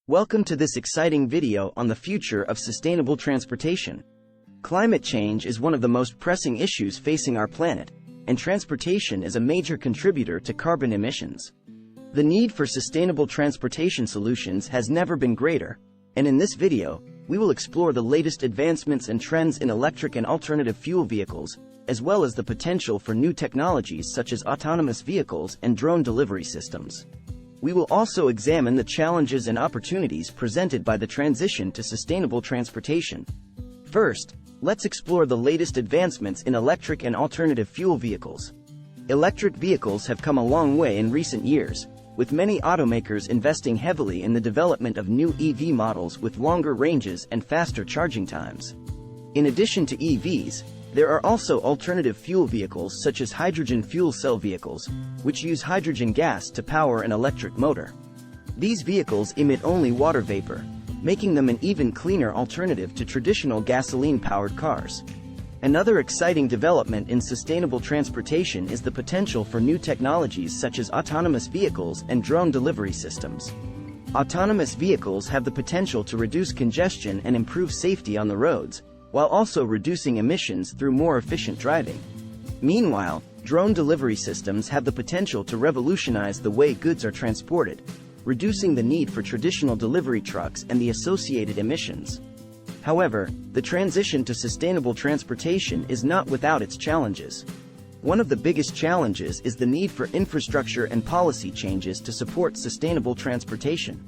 Welcome to this exciting video on the future of sustainable transportation. Climate change is one of the most pressing issues facing our planet, and transportation is a major contributor to carbon emissions. The need for sustainable transportation solutions has never been greater, and in this video, we will explore the latest advancements and trends in electric and alternative fuel vehicles, as well as the potential for new technologies such as autonomous vehicles and drone delivery systems. We will also examine the challenges and opportunities presented by the transition to sustainable transportation. First, let's explore the latest advancements in electric and alternative fuel vehicles. Electric vehicles have come a long way in recent years, with many automakers investing heavily in the development of new EV models with longer ranges and faster charging times. In addition to EVs, there are also alternative fuel vehicles such as hydrogen fuel cell vehicles, which use hydrogen gas to power an electric motor. These vehicles emit only water vapor, making them an even cleaner alternative to traditional gasoline-powered cars. Another exciting development in sustainable transportation is the potential for new technologies such as autonomous vehicles and drone delivery systems. Autonomous vehicles have the potential to reduce congestion and improve safety on the roads, while also reducing emissions through more efficient driving. Meanwhile, drone delivery systems have the potential to revolutionize the way goods are transported, reducing the need for traditional delivery trucks and the associated emissions. However, the transition to sustainable transportation is not without its challenges. One of the biggest challenges is the need for infrastructure and policy changes to support sustainable transportation.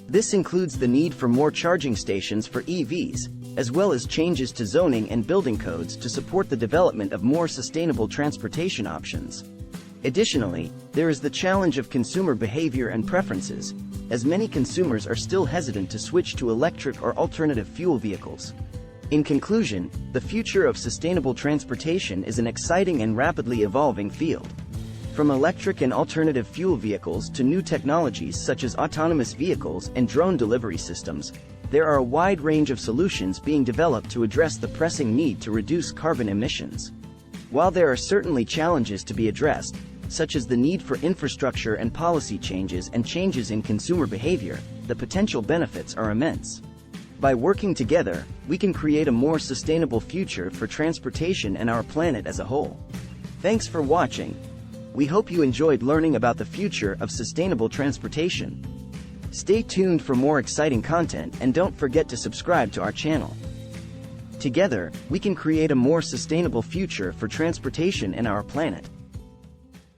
This includes the need for more charging stations for EVs, as well as changes to zoning and building codes to support the development of more sustainable transportation options. Additionally, there is the challenge of consumer behavior and preferences, as many consumers are still hesitant to switch to electric or alternative fuel vehicles. In conclusion, the future of sustainable transportation is an exciting and rapidly evolving field. From electric and alternative fuel vehicles to new technologies such as autonomous vehicles and drone delivery systems, there are a wide range of solutions being developed to address the pressing need to reduce carbon emissions. While there are certainly challenges to be addressed, such as the need for infrastructure and policy changes and changes in consumer behavior, the potential benefits are immense. By working together, we can create a more sustainable future for transportation and our planet as a whole. Thanks for watching. We hope you enjoyed learning about the future of sustainable transportation. Stay tuned for more exciting content and don't forget to subscribe to our channel. Together, we can create a more sustainable future for transportation and our planet.